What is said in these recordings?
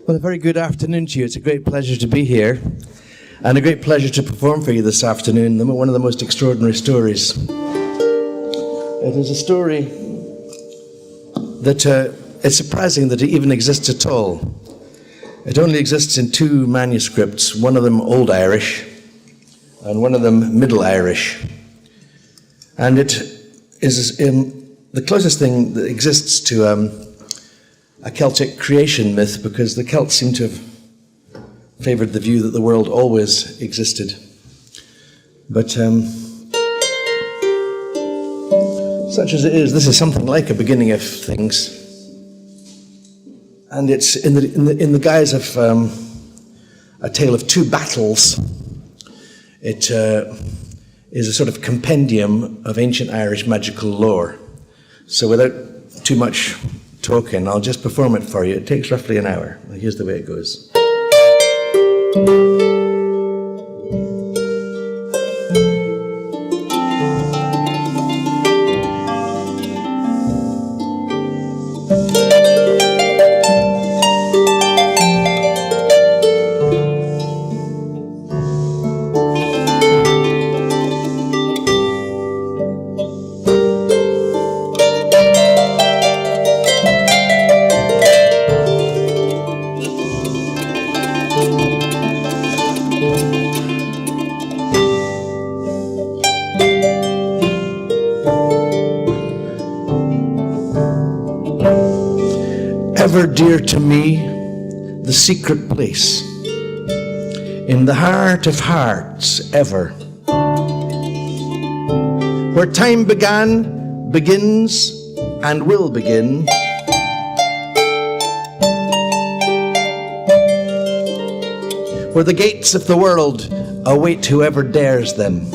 Well, a very good afternoon to you. It's a great pleasure to be here, and a great pleasure to perform for you this afternoon, one of the most extraordinary stories. It is a story that it's surprising that it even exists at all. It only exists in two manuscripts, one of them Old Irish, and one of them Middle Irish. And it is the closest thing that exists to a Celtic creation myth, because the Celts seem to have favoured the view that the world always existed. But such as it is, this is something like a beginning of things, and it's in the guise of a tale of two battles. It is a sort of compendium of ancient Irish magical lore. So without too much talking, I'll just perform it for you. It takes roughly an hour. Here's the way it goes. Ever dear to me, the secret place, in the heart of hearts ever, where time began, begins, and will begin, where the gates of the world await whoever dares them.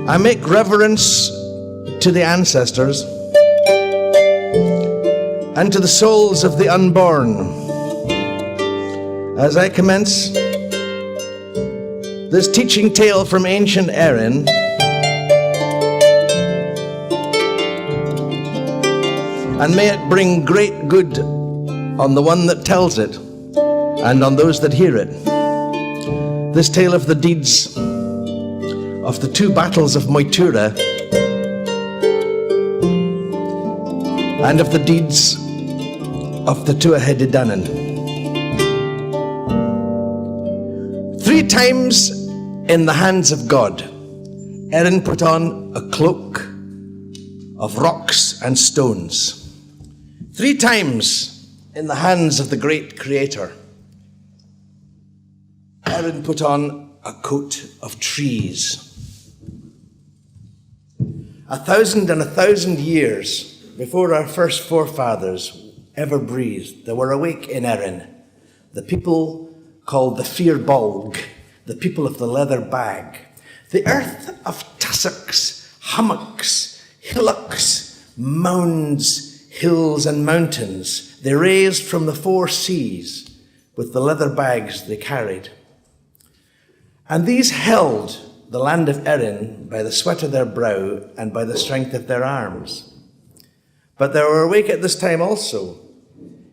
I make reverence to the ancestors and to the souls of the unborn, as I commence this teaching tale from ancient Erin, and may it bring great good on the one that tells it and on those that hear it. This tale of the deeds of the two battles of Moytura and of the deeds of the Tuatha de Danann. 3 times in the hands of God, Erin put on a cloak of rocks and stones. 3 times in the hands of the great Creator, Erin put on a coat of trees. 1,000 years before our first forefathers ever breathed, there were awake in Erin the people called the Fir Bolg, the people of the leather bag, the earth of tussocks, hummocks, hillocks, mounds, hills and mountains they raised from the 4 seas with the leather bags they carried. And these held the land of Erin by the sweat of their brow and by the strength of their arms. But they were awake at this time also,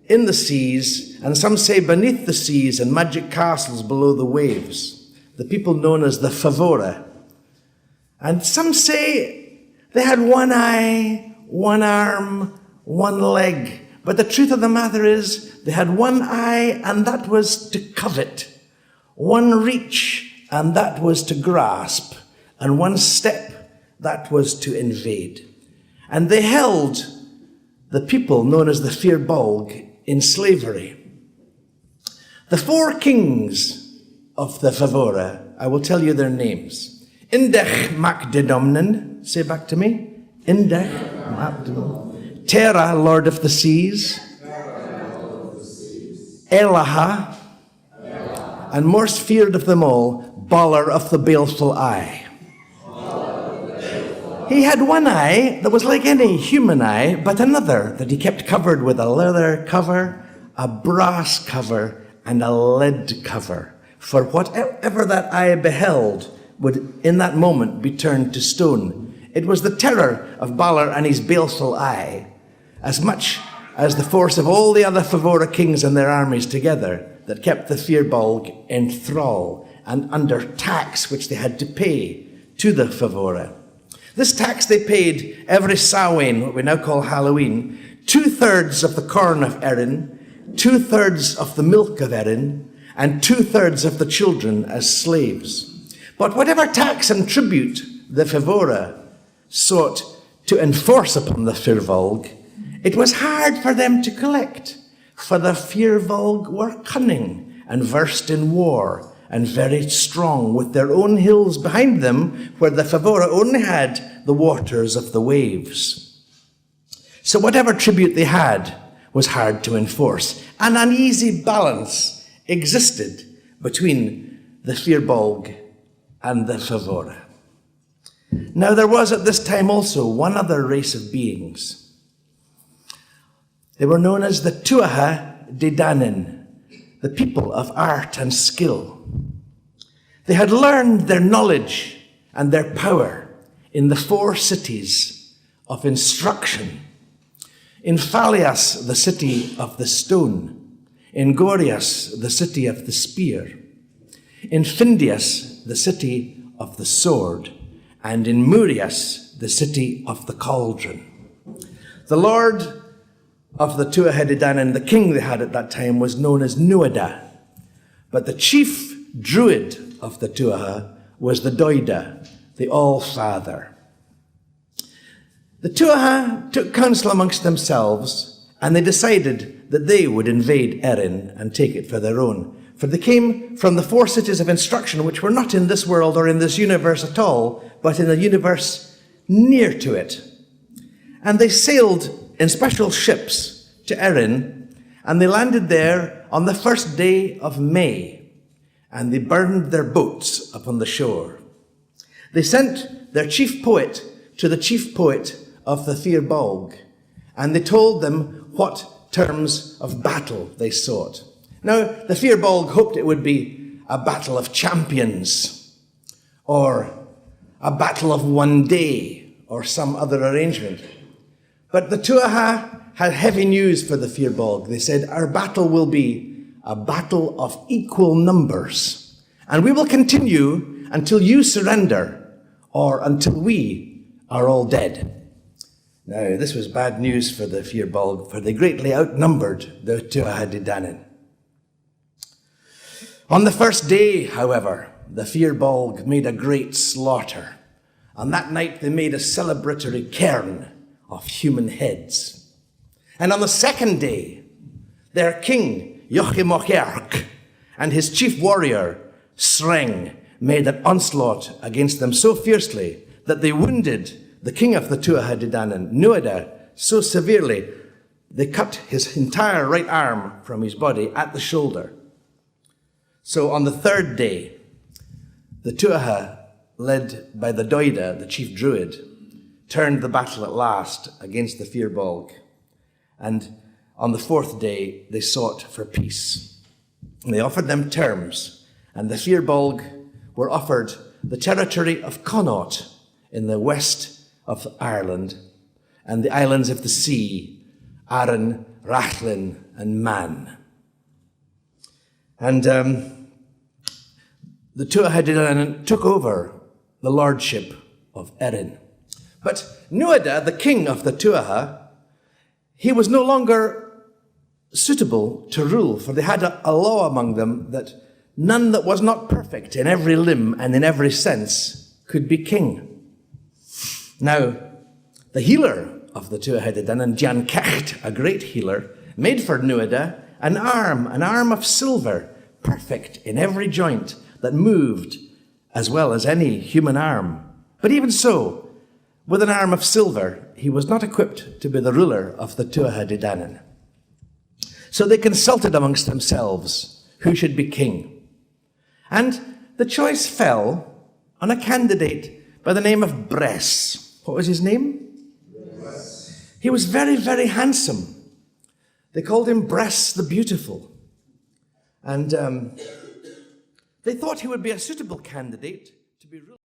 in the seas, and some say beneath the seas and magic castles below the waves, the people known as the Favora. And some say they had 1 eye, 1 arm, 1 leg. But the truth of the matter is they had 1 eye, and that was to covet, 1 reach, and that was to grasp, and 1 step, that was to invade. And they held the people known as the Fir Bolg in slavery. The 4 kings of the Favora, I will tell you their names. Indech Macdedomnan, say back to me. Indech Macdedomnan. Terah, Lord of the Seas. Elaha, and most feared of them all, Balor of the Baleful Eye. He had 1 eye that was like any human eye, but another that he kept covered with a leather cover, a brass cover, and a lead cover. For whatever that eye beheld would in that moment be turned to stone. It was the terror of Balor and his baleful eye, as much as the force of all the other Favora kings and their armies together that kept the Firbolg in thrall and under tax which they had to pay to the Favora. This tax they paid every Samhain, what we now call Halloween, 2/3 of the corn of Erin, 2/3 of the milk of Erin, and 2/3 of the children as slaves. But whatever tax and tribute the Favora sought to enforce upon the Firbolg, it was hard for them to collect, for the Firbolg were cunning and versed in war and very strong, with their own hills behind them, where the Favora only had the waters of the waves. So whatever tribute they had was hard to enforce. An uneasy balance existed between the Firbolg and the Favora. Now there was at this time also one other race of beings. They were known as the Tuatha de Danann, the people of art and skill. They had learned their knowledge and their power in the 4 cities of instruction. In Phalias, the city of the stone. In Gorias, the city of the spear. In Findias, the city of the sword. And in Murias, the city of the cauldron. The lord of the Tuatha de Danann, the king they had at that time, was known as Nuada. But the chief druid of the Tuatha was the Doida, the All-Father. The Tuatha took counsel amongst themselves, and they decided that they would invade Erin and take it for their own. For they came from the 4 cities of instruction, which were not in this world or in this universe at all, but in a universe near to it. And they sailed in special ships to Erin, and they landed there on the 1st day of May, and they burned their boats upon the shore. They sent their chief poet to the chief poet of the Firbolg, and they told them what terms of battle they sought. Now, the Firbolg hoped it would be a battle of champions, or a battle of one day, or some other arrangement. But the Tuatha had heavy news for the Firbolg. They said, our battle will be a battle of equal numbers, and we will continue until you surrender, or until we are all dead. Now, this was bad news for the Firbolg, for they greatly outnumbered the Tuatha de Danann. On the 1st day, however, the Firbolg made a great slaughter. On that night, they made a celebratory cairn of human heads. And on the 2nd day, their king, Jochimocherk, and his chief warrior, Sreng, made an onslaught against them so fiercely that they wounded the king of the Tuatha de Danann, Nuada, so severely they cut his entire right arm from his body at the shoulder. So on the 3rd day, the Tuatha, led by the Doida, the chief druid, turned the battle at last against the Firbolg. And on the 4th day, they sought for peace. And they offered them terms, and the Firbolg were offered the territory of Connaught in the west of Ireland, and the islands of the sea, Arran, Rachlin, and Man. And the Tuatha de Danann took over the lordship of Erin. But Nuada, the king of the Tuatha, he was no longer suitable to rule, for they had a law among them that none that was not perfect in every limb and in every sense could be king. Now, the healer of the Tuatha de Danann, Jan Kecht, a great healer, made for Nuada an arm of silver, perfect in every joint, that moved as well as any human arm. But even so, with an arm of silver, he was not equipped to be the ruler of the Tuatha de Danann. So they consulted amongst themselves who should be king. And the choice fell on a candidate by the name of Bress. What was his name? Bress. He was very, very handsome. They called him Bress the Beautiful. And they thought he would be a suitable candidate to be ruler.